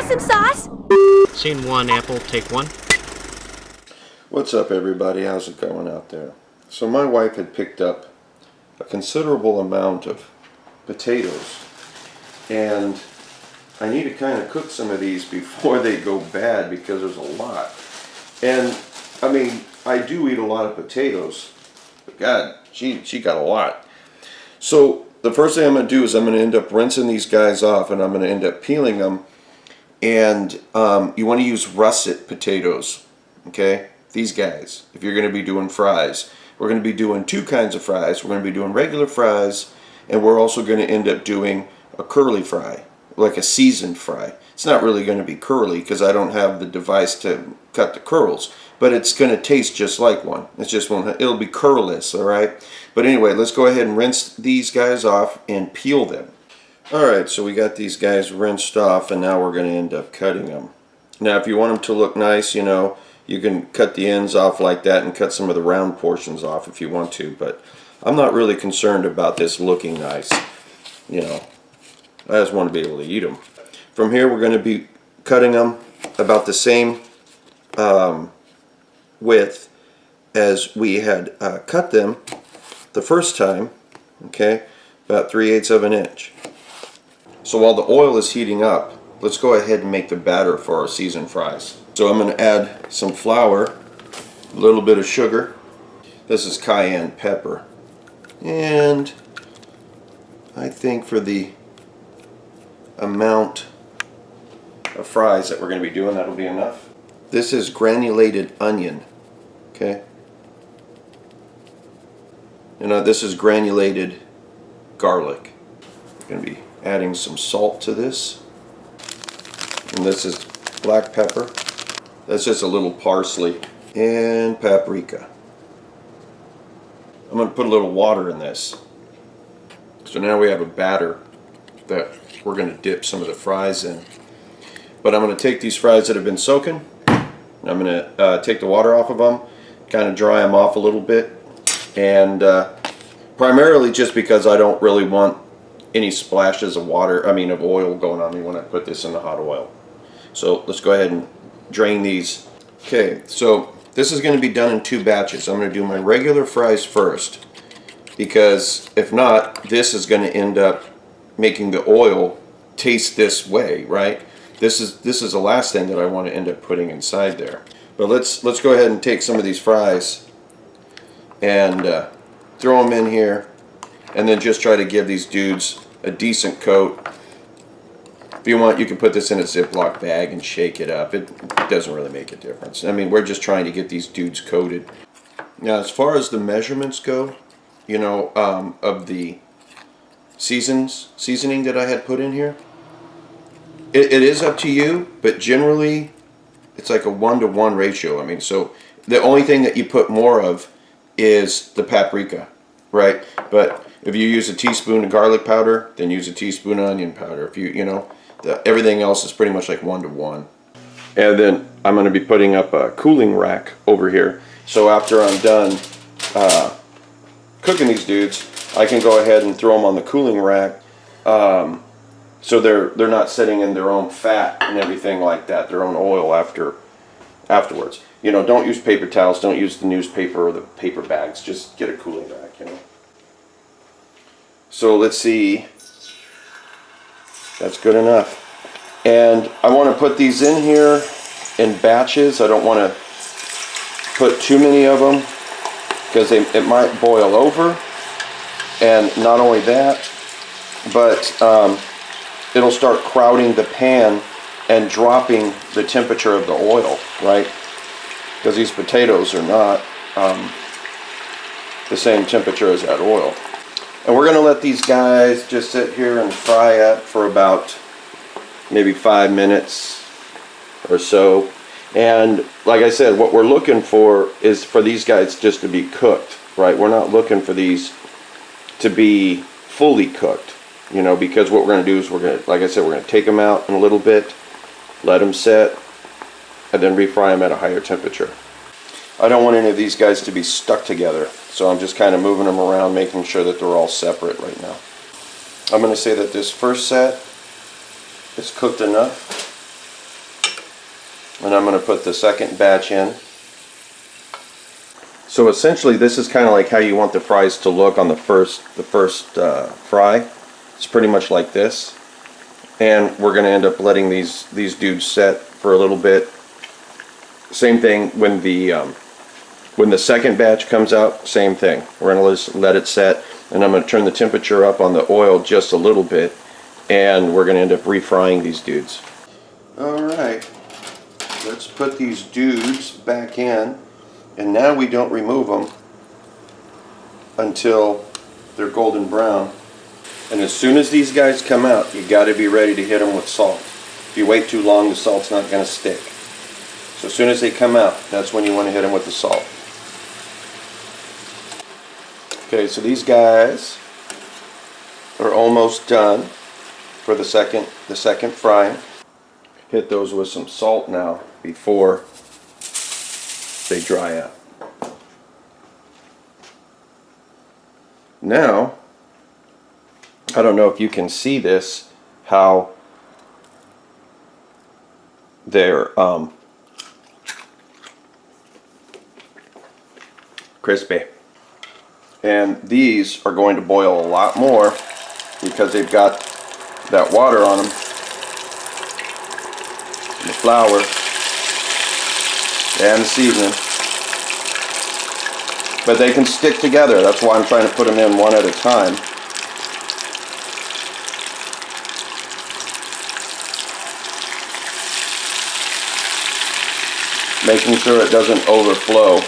want some sauce? Scene 1, Apple, take 1. What's up, everybody? How's it going out there? So my wife had picked up a considerable amount of potatoes, and I need to kind of cook some of these before they go bad because there's a lot. And I mean, I do eat a lot of potatoes, but God, she got a lot. So the first thing I'm going to do is I'm going to end up rinsing these guys off, and I'm going to end up peeling them. And you want to use russet potatoes, okay? These guys, if you're going to be doing fries. We're going to be doing two kinds of fries. We're going to be doing regular fries, and we're also going to end up doing a curly fry, like a seasoned fry. It's not really going to be curly because I don't have the device to cut the curls, but it's going to taste just like one. It's just one. It'll be curlless, all right? But anyway, let's go ahead and rinse these guys off and peel them. All right, so we got these guys rinsed off, and now we're going to end up cutting them. Now, if you want them to look nice, you know, you can cut the ends off like that and cut some of the round portions off if you want to, but I'm not really concerned about this looking nice. You know, I just want to be able to eat them. From here, we're going to be cutting them about the same width as we had cut them the first time, okay, about 3/8 of an inch. So while the oil is heating up, let's go ahead and make the batter for our seasoned fries. So I'm going to add some flour, a little bit of sugar. This is cayenne pepper. And I think for the amount of fries that we're going to be doing, that'll be enough. This is granulated onion, okay? And this is granulated garlic. I'm going to be adding some salt to this. And this is black pepper. That's just a little parsley and paprika. I'm going to put a little water in this. So now we have a batter that we're going to dip some of the fries in. But I'm going to take these fries that have been soaking, and I'm going to take the water off of them, kind of dry them off a little bit, and primarily just because I don't really want any splashes of of oil going on me when I put this in the hot oil. So let's go ahead and drain these. Okay, so this is going to be done in two batches. I'm going to do my regular fries first, because if not, this is going to end up making the oil taste this way, right? This is the last thing that I want to end up putting inside there. But let's go ahead and take some of these fries and throw them in here, and then just try to give these dudes a decent coat. If you want, you can put this in a Ziploc bag and shake it up. It doesn't really make a difference. I mean, we're just trying to get these dudes coated. Now, as far as the measurements go, you know, of the seasoning that I had put in here, it is up to you, but generally it's like a 1-to-1 ratio. I mean, so the only thing that you put more of is the paprika, right? But if you use a teaspoon of garlic powder, then use a teaspoon of onion powder. If you know, everything else is pretty much like 1-to-1. And then I'm going to be putting up a cooling rack over here. So after I'm done cooking these dudes, I can go ahead and throw them on the cooling rack, so they're not sitting in their own fat and everything like that, their own oil afterwards. You know, don't use paper towels, don't use the newspaper or the paper bags. Just get a cooling rack, you know. So let's see. That's good enough. And I want to put these in here in batches. I don't want to put too many of them because it might boil over. And not only that, but it'll start crowding the pan and dropping the temperature of the oil, right? Because these potatoes are not the same temperature as that oil. And we're going to let these guys just sit here and fry up for about maybe 5 minutes or so. And like I said, what we're looking for is for these guys just to be cooked, right? We're not looking for these to be fully cooked, you know, because what we're going to do is we're going to, like I said, we're going to take them out in a little bit, let them set, and then refry them at a higher temperature. I don't want any of these guys to be stuck together, so I'm just kind of moving them around, making sure that they're all separate right now. I'm going to say that this first set is cooked enough. And I'm going to put the second batch in. So essentially this is kind of like how you want the fries to look on the first fry. It's pretty much like this. And we're going to end up letting these dudes set for a little bit. Same thing when the second batch comes out, same thing. We're going to just let it set, and I'm going to turn the temperature up on the oil just a little bit, and we're going to end up refrying these dudes. Alright, let's put these dudes back in, and now we don't remove them until they're golden brown. And as soon as these guys come out, you got to be ready to hit them with salt. If you wait too long, the salt's not going to stick. So as soon as they come out, that's when you want to hit them with the salt. Okay, so these guys are almost done for the second frying. Hit those with some salt now before they dry out. Now, I don't know if you can see this, how they're crispy. And these are going to boil a lot more because they've got that water on them, the flour, and the seasoning. But they can stick together. That's why I'm trying to put them in one at a time. Making sure it doesn't overflow.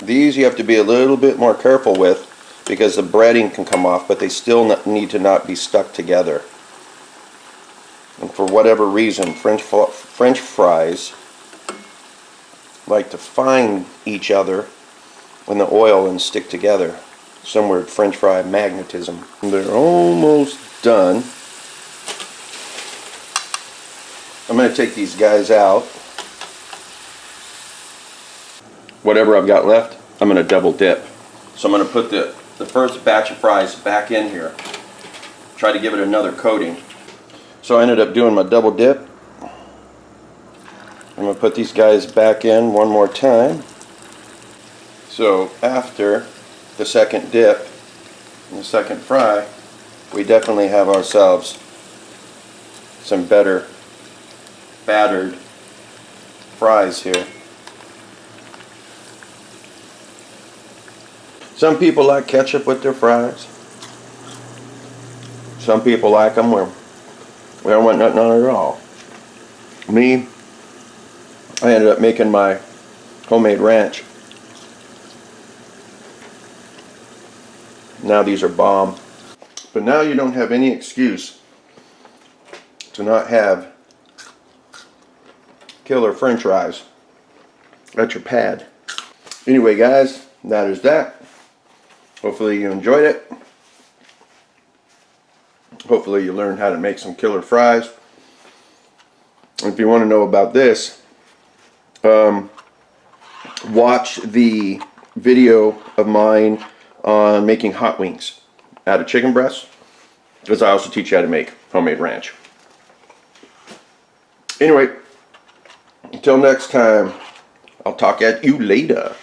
These you have to be a little bit more careful with because the breading can come off, but they still need to not be stuck together. And for whatever reason, French fries like to find each other in the oil and stick together. Some weird French fry magnetism. They're almost done. I'm going to take these guys out. Whatever I've got left, I'm going to double dip. So I'm going to put the first batch of fries back in here. Try to give it another coating. So I ended up doing my double dip. I'm going to put these guys back in one more time. So after the second dip and the second fry, we definitely have ourselves some better battered fries here. Some people like ketchup with their fries. Some people like them where we don't want nothing on it at all. Me, I ended up making my homemade ranch. Now these are bomb. But now you don't have any excuse to not have killer French fries at your pad. Anyway guys, that is that. Hopefully you enjoyed it. Hopefully you learned how to make some killer fries. And if you want to know about this, watch the video of mine on making hot wings out of chicken breasts, because I also teach you how to make homemade ranch. Anyway, until next time, I'll talk at you later.